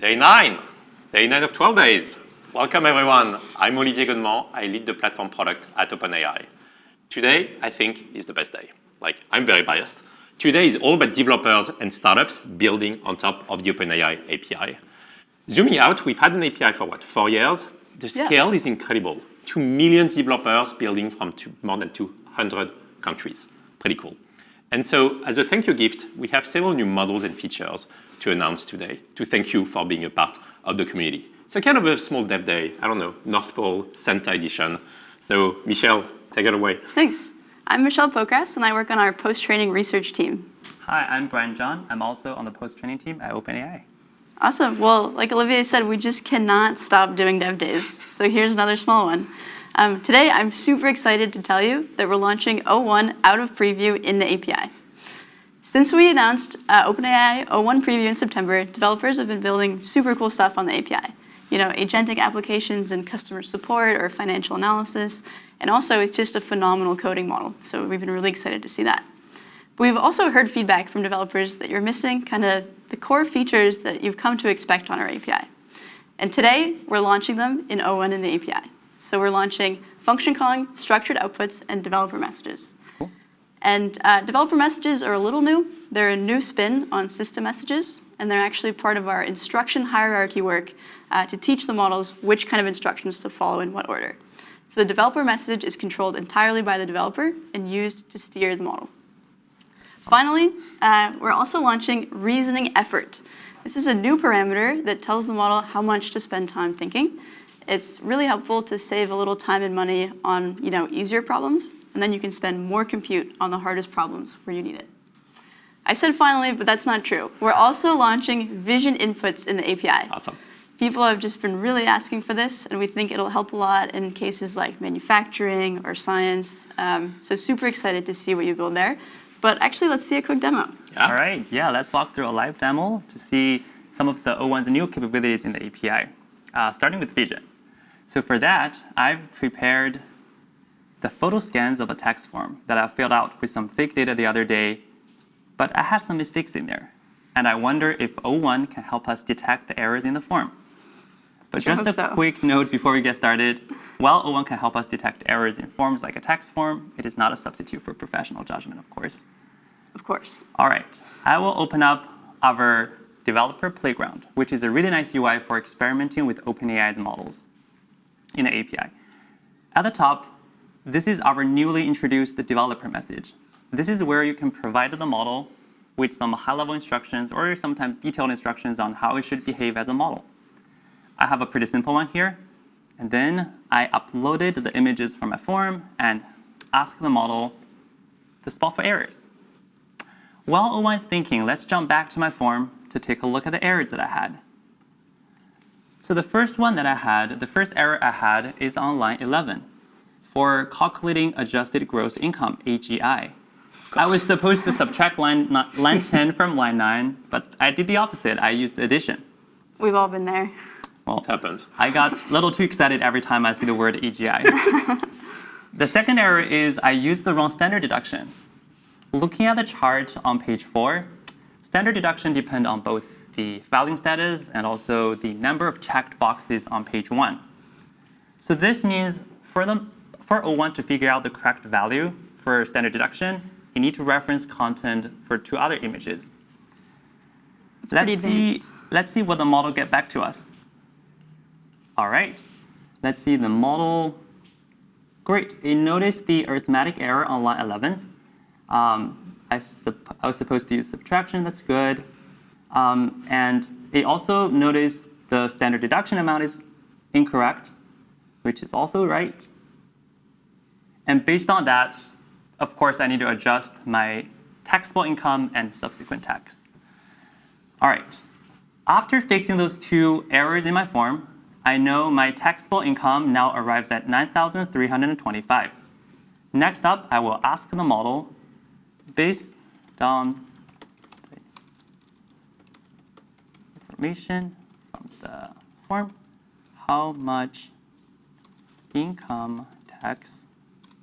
Day 9. Day 9 of 12 days. Welcome, everyone. I'm Olivier Godemont. I lead the platform product at OpenAI. Today, I think, is the best day. I'm very biased. Today is all about developers and startups building on top of the OpenAI API. Zooming out, we've had an API for, 4 years? The scale is incredible. 2 million developers building from more than 200 countries. Pretty cool. And so, as a thank you gift, we have several new models and features to announce today to thank you for being a part of the community. So kind of a small dev day, I don't know, North Pole, Santa edition. So Michelle, take it away. Thanks. I'm Michelle Pokras, and I work on our post-training research team. Hi, I'm Brian John. I'm also on the post-training team at OpenAI. Awesome. Well, like Olivier said, we just cannot stop doing dev days. So here's another small one. Today, I'm super excited to tell you that we're launching O1 out of preview in the API. Since we announced OpenAI O1 preview in September, developers have been building super cool stuff on the API. You know, agentic applications in customer support or financial analysis. And also, it's just a phenomenal coding model. So we've been really excited to see that. But we've also heard feedback from developers that you're missing kind of the core features that you've come to expect on our API. And today, we're launching them in O1 in the API. So we're launching function calling, structured outputs, and developer messages. Cool. And developer messages are a little new. They're a new spin on system messages, and they're actually part of our instruction hierarchy work to teach the models which kind of instructions to follow in what order. So the developer message is controlled entirely by the developer and used to steer the model. Finally, we're also launching reasoning effort. This is a new parameter that tells the model how much to spend time thinking. It's really helpful to save a little time and money on easier problems, and then you can spend more compute on the hardest problems where you need it. I said finally, but that's not true. We're also launching vision inputs in the API. Awesome. People have just been really asking for this, and we think it'll help a lot in cases like manufacturing or science. So super excited to see what you build there. But actually, let's see a quick demo. Yeah. All right, let's walk through a live demo to see some of the O1's new capabilities in the API, starting with vision. So for that, I've prepared the photo scans of a tax form that I filled out with some fake data the other day, but I had some mistakes in there. And I wonder if O1 can help us detect the errors in the form. But just a quick note before we get started, while O1 can help us detect errors in forms like a tax form, it is not a substitute for professional judgment, of course. Of course. All right, I will open up our developer playground, which is a really nice UI for experimenting with OpenAI's models in the API. At the top, this is our newly introduced developer message. This is where you can provide the model with some high-level instructions or sometimes detailed instructions on how it should behave as a model. I have a pretty simple one here. And then I uploaded the images from my form and asked the model to spot for errors. While O1 is thinking, let's jump back to my form to take a look at the errors that I had. So the first error I had is on line 11 for calculating adjusted gross income, AGI. I was supposed to subtract line 10 from line 9, but I did the opposite. I used addition. We've all been there. Well, It happens. I got a little too excited every time I see the word AGI. The second error is I used the wrong standard deduction. Looking at the chart on page 4, standard deduction depends on both the filing status and also the number of checked boxes on page 1. So this means for O1 to figure out the correct value for standard deduction, you need to reference content for 2 other images. Let's see what the model get back to us. All right, let's see the model. Great, it noticed the arithmetic error on line 11. I was supposed to use subtraction, that's good. And it also noticed the standard deduction amount is incorrect, which is also right. And based on that, of course, I need to adjust my taxable income and subsequent tax. All right, after fixing those 2 errors in my form, I know my taxable income now arrives at $9,325. Next up, I will ask the model, based on the information from the form, how much income tax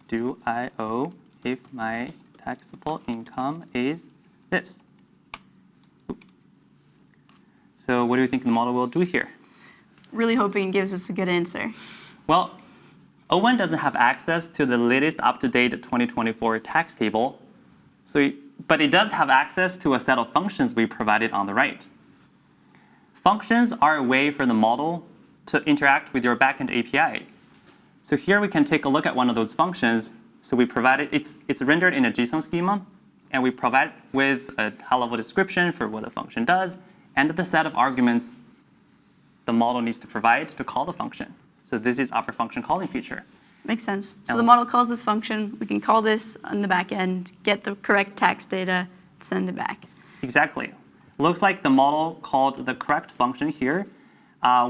do I owe if my taxable income is this? So what do you think the model will do here? Really hoping it gives us a good answer. Well, O1 doesn't have access to the latest up-to-date 2024 tax table, but it does have access to a set of functions we provided on the right. Functions are a way for the model to interact with your backend APIs. So here we can take a look at one of those functions. So we provided, it's rendered in a JSON schema, and we provide with a high-level description for what the function does, and the set of arguments the model needs to provide to call the function. So this is our function calling feature. Makes sense. So the model calls this function. We can call this on the back end, get the correct tax data, send it back. Exactly. Looks like the model called the correct function here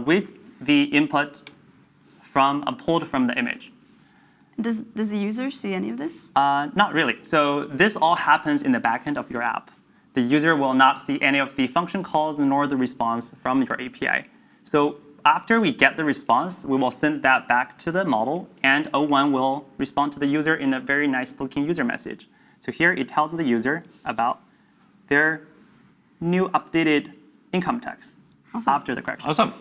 with the input pulled from the image. Does the user see any of this? Not really. So this all happens in the backend of your app. The user will not see any of the function calls nor the response from your API. So after we get the response, we will send that back to the model, and O1 will respond to the user in a very nice-looking user message. So here it tells the user about their new updated income tax after the correction. Awesome.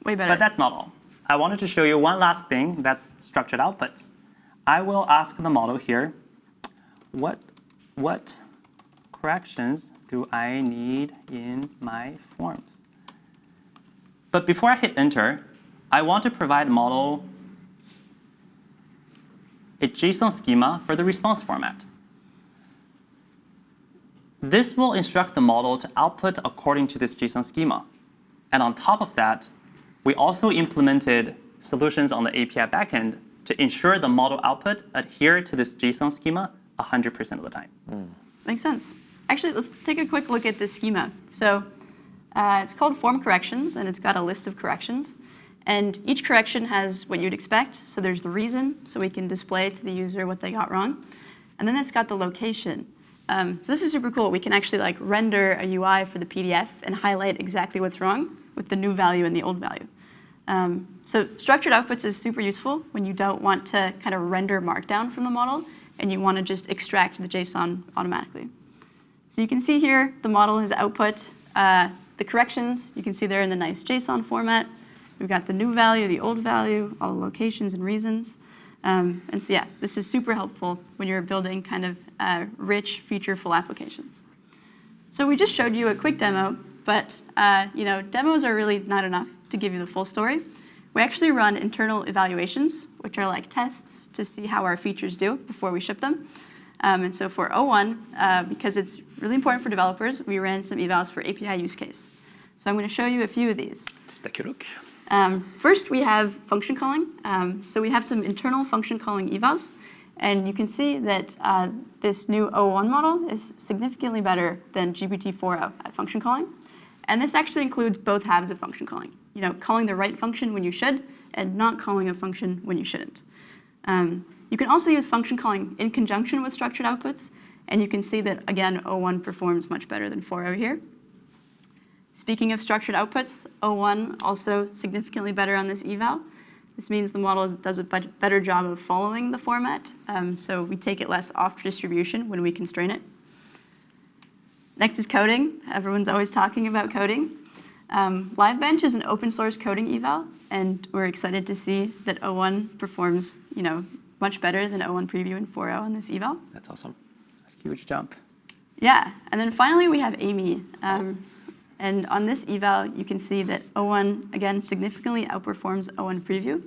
Way better. But that's not all. I wanted to show you one last thing, that's structured outputs. I will ask the model here, what corrections do I need in my forms? But before I hit enter, I want to provide model a JSON schema for the response format. This will instruct the model to output according to this JSON schema. And on top of that, we also implemented solutions on the API backend to ensure the model output adhere to this JSON schema 100% of the time. Makes sense. Actually, let's take a quick look at this schema. So it's called form corrections, and it's got a list of corrections. And each correction has what you'd expect. So there's the reason, so we can display to the user what they got wrong. And then it's got the location. So this is super cool. We can actually render a UI for the PDF and highlight exactly what's wrong with the new value and the old value. So structured outputs is super useful when you don't want to kind of render Markdown from the model and you want to just extract the JSON automatically. So you can see here the model has output the corrections. You can see they're in the nice JSON format. We've got the new value, the old value, all the locations and reasons. And so yeah, this is super helpful when you're building kind of rich, featureful applications. So we just showed you a quick demo, but demos are really not enough to give you the full story. We actually run internal evaluations, which are like tests to see how our features do before we ship them. And so for O1, because it's really important for developers, we ran some evals for API use case. So I'm going to show you a few of these. Let's take a look. First, we have function calling. So we have some internal function calling evals. And you can see that this new O1 model is significantly better than GPT-4o at function calling. And this actually includes both halves of function calling. Calling the right function when you should, and not calling a function when you shouldn't. You can also use function calling in conjunction with structured outputs. And you can see that, again, O1 performs much better than 4o here. Speaking of structured outputs, O1 also significantly better on this eval. This means the model does a better job of following the format, so we take it less off distribution when we constrain it. Next is coding. Everyone's always talking about coding. LiveBench is an open source coding eval, and we're excited to see that O1 performs much better than O1 Preview and 4o on this eval. That's awesome. That's a huge jump. Yeah, and then finally we have Amy. And on this eval, you can see that O1, again, significantly outperforms O1 Preview.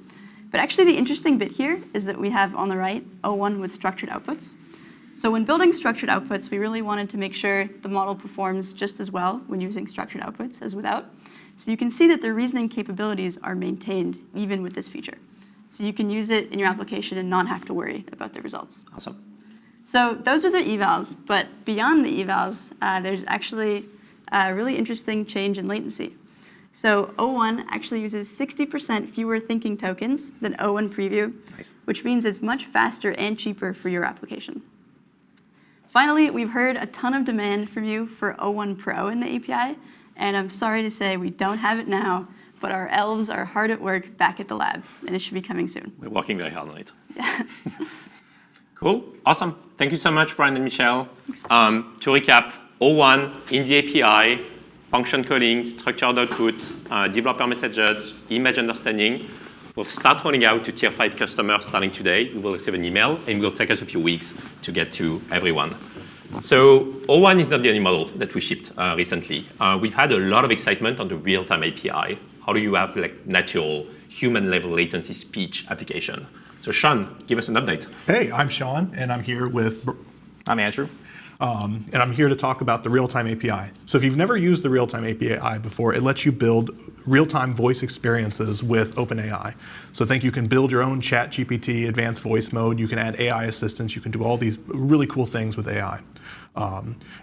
But actually, the interesting bit here is that we have on the right O1 with structured outputs. So when building structured outputs, we really wanted to make sure the model performs just as well when using structured outputs as without. So you can see that the reasoning capabilities are maintained even with this feature. So you can use it in your application and not have to worry about the results. Awesome. So those are the evals. But beyond the evals, there's actually a really interesting change in latency. So O1 actually uses 60% fewer thinking tokens than O1 Preview, Nice. which means it's much faster and cheaper for your application. Finally, we've heard a ton of demand from you for O1 Pro in the API, and I'm sorry to say we don't have it now, but our elves are hard at work back at the lab, and it should be coming soon. We're working very hard on it. Yeah. Cool. Awesome. Thank you so much, Brian and Michelle. To recap, O1 in the API function calling, structured output, developer messages, image understanding. We'll start rolling out to tier 5 customers starting today. You will receive an email, and it will take us a few weeks to get to everyone. So O1 is not the only model that we shipped recently. We've had a lot of excitement on the real-time API. How do you have like natural human-level latency speech application? So Sean, give us an update. Hey, I'm Sean, and I'm here with... I'm Andrew. And I'm here to talk about the real-time API. So if you've never used the real-time API before, it lets you build real-time voice experiences with OpenAI. So think you can build your own ChatGPT advanced voice mode, you can add AI assistants, you can do all these really cool things with AI.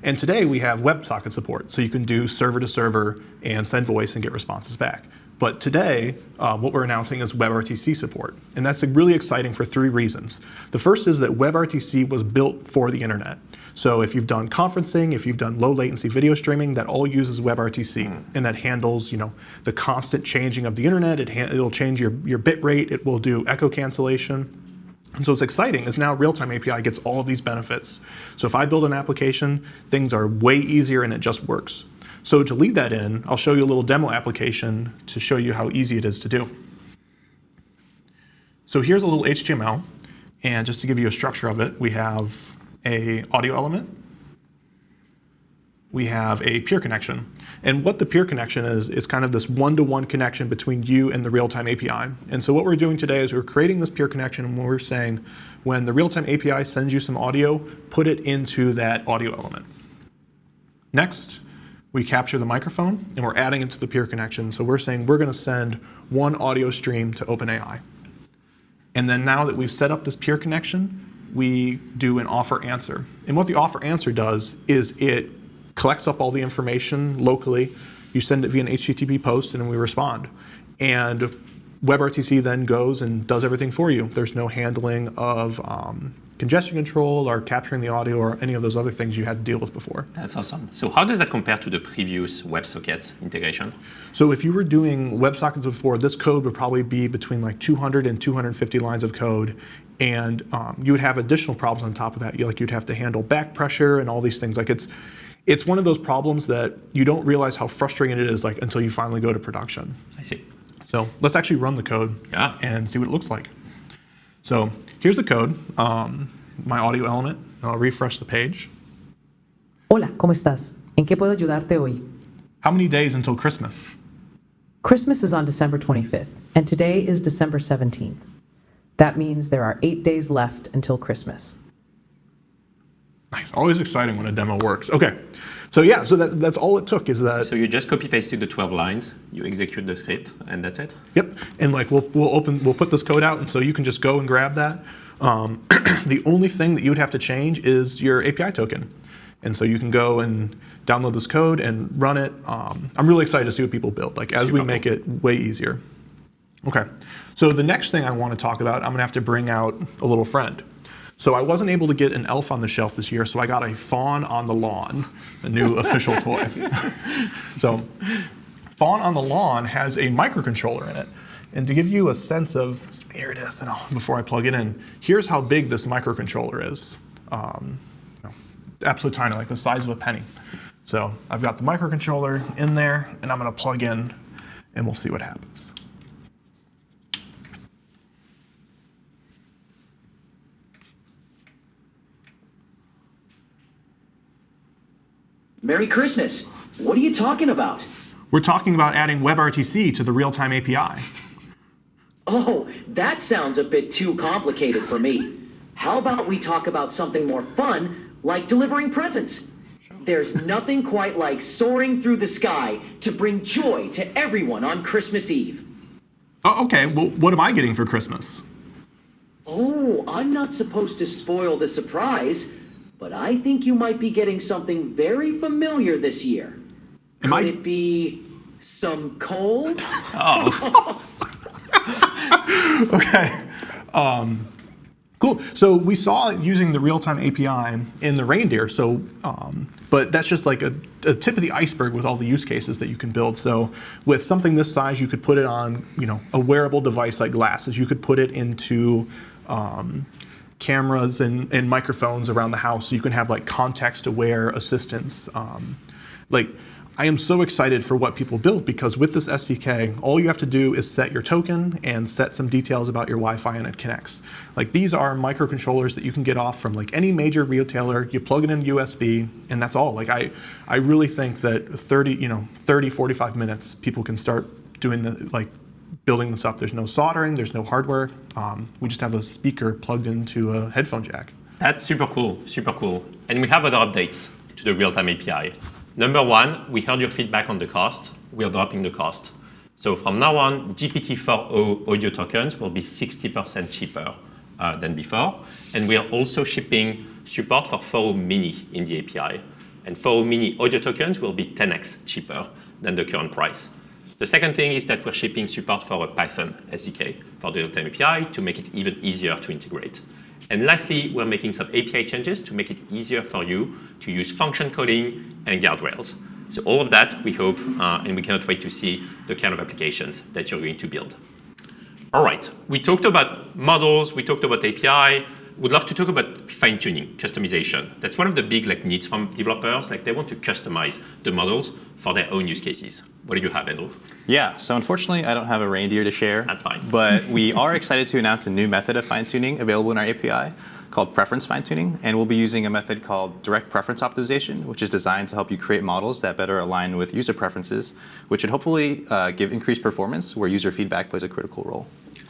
And today we have WebSocket support, so you can do server to server and send voice and get responses back. But today, what we're announcing is WebRTC support. And that's really exciting for 3 reasons. The first is that WebRTC was built for the internet. So if you've done conferencing, if you've done low latency video streaming, that all uses WebRTC. And that handles, the constant changing of the internet. It'll change your bit rate. It will do echo cancellation. And so what's exciting is now real-time API gets all of these benefits. So if I build an application, things are way easier and it just works. So to lead that in, I'll show you a little demo application to show you how easy it is to do. So here's a little HTML, and just to give you a structure of it, we have an audio element, we have a peer connection. And what the peer connection is kind of this one-to-one connection between you and the real-time API. And so what we're doing today is we're creating this peer connection, and we're saying, when the real-time API sends you some audio, put it into that audio element. Next, we capture the microphone, and we're adding it to the peer connection. So we're saying we're going to send one audio stream to OpenAI. And then now that we've set up this peer connection, we do an offer answer. And what the offer answer does is it collects up all the information locally. You send it via an HTTP post, and then we respond. And WebRTC then goes and does everything for you. There's no handling of congestion control or capturing the audio or any of those other things you had to deal with before. That's awesome. So how does that compare to the previous WebSockets integration? So if you were doing WebSockets before, this code would probably be between like 200 and 250 lines of code. And you would have additional problems on top of that. You'd have to handle back pressure and all these things. Like it's one of those problems that you don't realize how frustrating it is until you finally go to production. I see. So let's actually run the code and see what it looks like. So here's the code, my audio element. I'll refresh the page. Hola, ¿cómo estás? ¿En qué puedo ayudarte hoy? How many days until Christmas? Christmas is on December 25th, and today is December 17th. That means there are 8 days left until Christmas. Nice. Always exciting when a demo works. Okay. So yeah, so that's all it took is that. So you just copy pasted the 12 lines, you execute the script, and that's it? Yep. And we'll put this code out, and so you can just go and grab that. The only thing that you would have to change is your API token. And so you can go and download this code and run it. I'm really excited to see what people build, as we make it way easier. Okay. So the next thing I want to talk about, I'm going to have to bring out a little friend. So I wasn't able to get an elf on the shelf this year, so I got a fawn on the lawn, a new official toy. So fawn on the lawn has a microcontroller in it. And to give you a sense of, here it is, before I plug it in, here's how big this microcontroller is. Absolutely tiny, like the size of a penny. So I've got the microcontroller in there, and I'm going to plug in, and we'll see what happens. Merry Christmas. What are you talking about? We're talking about adding WebRTC to the real-time API. Oh, that sounds a bit too complicated for me. How about we talk about something more fun, like delivering presents? There's nothing quite like soaring through the sky to bring joy to everyone on Christmas Eve. Oh, okay, well, what am I getting for Christmas? Oh, I'm not supposed to spoil the surprise, but I think you might be getting something very familiar this year. Could it be some coal? Oh. Okay. Cool. So we saw using the real-time API in the reindeer. So, but that's just like a tip of the iceberg with all the use cases that you can build. So with something this size, you could put it on, a wearable device like glasses. You could put it into cameras and microphones around the house. So you can have like context-aware assistance. I am so excited for what people build because with this SDK, all you have to do is set your token and set some details about your Wi-Fi and it connects. Like these are microcontrollers that you can get off from like any major retailer. You plug it in USB and that's all. Like I really think that 30, 45 minutes, people can start doing building this up. There's no soldering, there's no hardware. We just have a speaker plugged into a headphone jack. That's super cool, super cool. And we have other updates to the real-time API. Number one, we heard your feedback on the cost. We are dropping the cost. So from now on, GPT-4o audio tokens will be 60% cheaper than before. And we are also shipping support for 4o mini in the API. And 4o mini audio tokens will be 10x cheaper than the current price. The second thing is that we're shipping support for a Python SDK for the real-time API to make it even easier to integrate. And lastly, we're making some API changes to make it easier for you to use function coding and guardrails. So all of that, we hope, and we cannot wait to see the kind of applications that you're going to build. All right, we talked about models, we talked about API. Would love to talk about fine-tuning, customization. That's one of the big needs from developers. They want to customize the models for their own use cases. What do you have, Andrew? Yeah, so unfortunately, I don't have a reindeer to share. That's fine. But we are excited to announce a new method of fine-tuning available in our API called preference fine-tuning. And we'll be using a method called direct preference optimization, which is designed to help you create models that better align with user preferences, which should hopefully give increased performance where user feedback plays a critical role.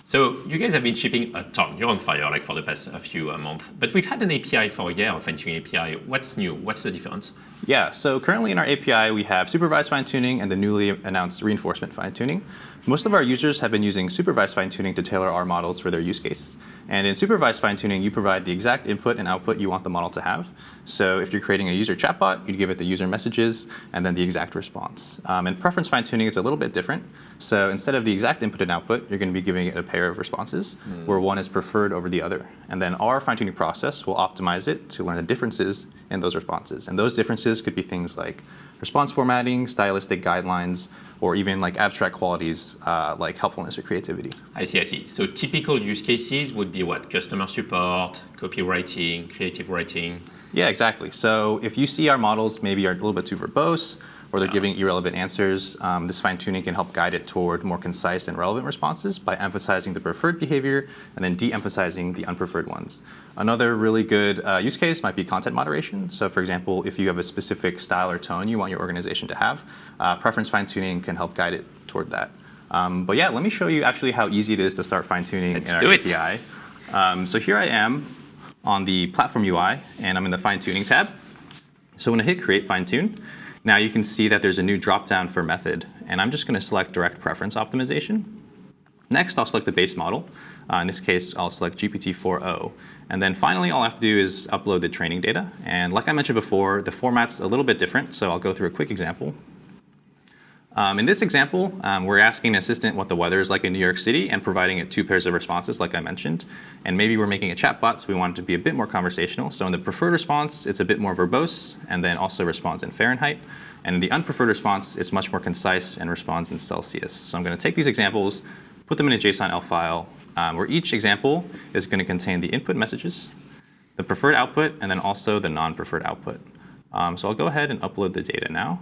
So you guys have been shipping a ton. You're on fire for the past few months. But we've had an API for a year, a fine-tuning API. What's new? What's the difference? Yeah, so currently in our API, we have supervised fine-tuning and the newly announced reinforcement fine-tuning. Most of our users have been using supervised fine-tuning to tailor our models for their use cases. And in supervised fine-tuning, you provide the exact input and output you want the model to have. So if you're creating a user chatbot, you'd give it the user messages and then the exact response. And preference fine-tuning is a little bit different. So instead of the exact input and output, you're going to be giving it a pair of responses where one is preferred over the other. And then our fine-tuning process will optimize it to learn the differences in those responses. And those differences could be things like response formatting, stylistic guidelines, or even abstract qualities like helpfulness or creativity. I see. So typical use cases would be what? Customer support, copywriting, creative writing? Yeah, exactly. So if you see our models maybe are a little bit too verbose, or they're giving irrelevant answers, this fine-tuning can help guide it toward more concise and relevant responses by emphasizing the preferred behavior and then de-emphasizing the unpreferred ones. Another really good use case might be content moderation. So for example, if you have a specific style or tone you want your organization to have, preference fine-tuning can help guide it toward that. But yeah, let me show you actually how easy it is to start fine-tuning in our API. So here I am on the platform UI, and I'm in the fine-tuning tab. So when I hit create fine-tune, now you can see that there's a new drop-down for method, and I'm just going to select direct preference optimization. Next, I'll select the base model. In this case, I'll select GPT-4o. And then finally, all I have to do is upload the training data. And like I mentioned before, the format's a little bit different, so I'll go through a quick example. In this example, we're asking an assistant what the weather is like in New York City and providing it 2 pairs of responses, like I mentioned. And maybe we're making a chatbot, so we want it to be a bit more conversational. So in the preferred response, it's a bit more verbose, and then also responds in Fahrenheit. And in the unpreferred response, it's much more concise and responds in Celsius. So I'm going to take these examples, put them in a JSON-L file, where each example is going to contain the input messages, the preferred output, and then also the non-preferred output. So I'll go ahead and upload the data now.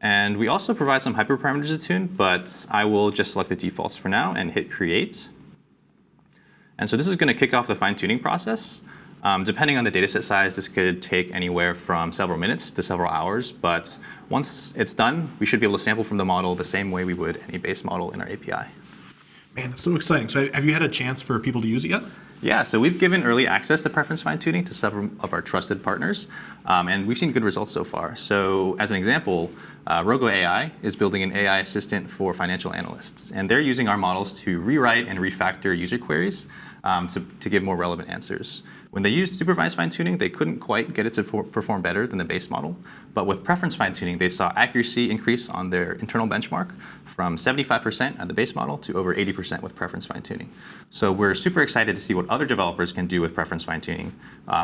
And we also provide some hyperparameters to tune, but I will just select the defaults for now and hit create. And so this is going to kick off the fine-tuning process. Depending on the dataset size, this could take anywhere from several minutes to several hours. But once it's done, we should be able to sample from the model the same way we would any base model in our API. Man, it's so exciting. So have you had a chance for people to use it yet? Yeah, so we've given early access to preference fine-tuning to several of our trusted partners, and we've seen good results so far. So as an example, Rogo AI is building an AI assistant for financial analysts, and they're using our models to rewrite and refactor user queries to give more relevant answers. When they used supervised fine-tuning, they couldn't quite get it to perform better than the base model, but with preference fine-tuning, they saw accuracy increase on their internal benchmark from 75% at the base model to over 80% with preference fine-tuning. So we're super excited to see what other developers can do with preference fine-tuning,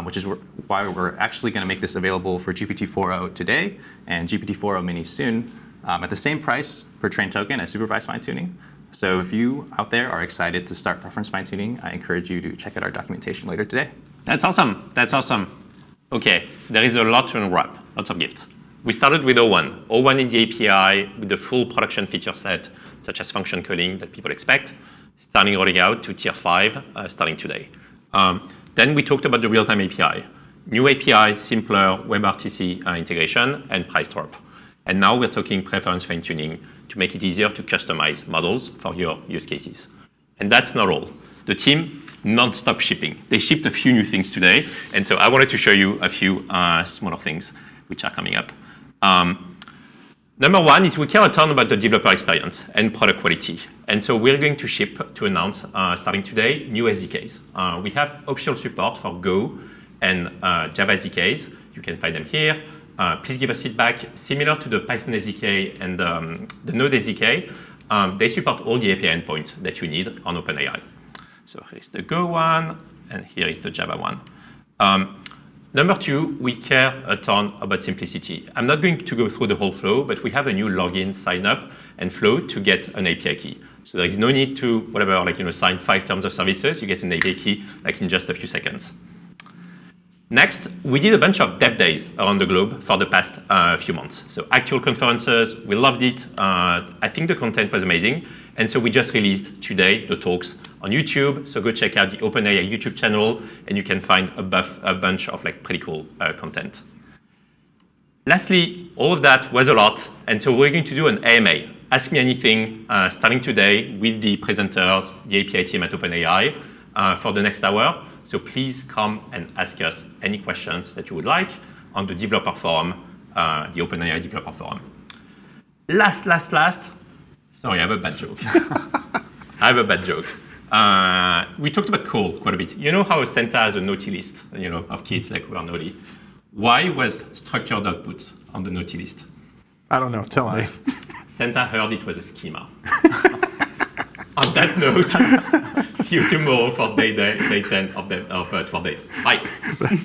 which is why we're actually going to make this available for GPT-4o today and GPT-4o mini soon at the same price per trained token as supervised fine-tuning. So if you out there are excited to start preference fine-tuning, I encourage you to check out our documentation later today. That's awesome. That's awesome. Okay, there is a lot to unwrap, lots of gifts. We started with O1. O1 in the API with the full production feature set, such as function calling that people expect, starting rolling out to tier 5, starting today. Then we talked about the real-time API. New API, simpler WebRTC integration, and price drop. And now we're talking preference fine-tuning to make it easier to customize models for your use cases. And that's not all. The team is non-stop shipping. They shipped a few new things today, and so I wanted to show you a few smaller things which are coming up. Number one is we care a ton about the developer experience and product quality. And so we're going to ship, to announce, starting today, new SDKs. We have official support for Go and Java SDKs. You can find them here. Please give us feedback. Similar to the Python SDK and the Node SDK, they support all the API endpoints that you need on OpenAI. So here's the Go one, and here is the Java one. Number two, we care a ton about simplicity. I'm not going to go through the whole flow, but we have a new login, sign up, and flow to get an API key. So there is no need to, sign 5 terms of services. You get an API key in just a few seconds. Next, we did a bunch of dev days around the globe for the past few months. So actual conferences, we loved it. I think the content was amazing. And so we just released today the talks on YouTube. So go check out the OpenAI YouTube channel, and you can find a bunch of pretty cool content. Lastly, all of that was a lot. And so we're going to do an AMA. Ask me anything starting today with the presenters, the API team at OpenAI for the next hour. So please come and ask us any questions that you would like on the developer forum, the OpenAI developer forum. Last. Sorry, I have a bad joke. We talked about call quite a bit. You know how Santa has a naughty list, of kids who are naughty. Why was structured outputs on the naughty list? I don't know. Tell me. Santa heard it was a schema. On that note, see you tomorrow for day 10 of 12 days. Bye.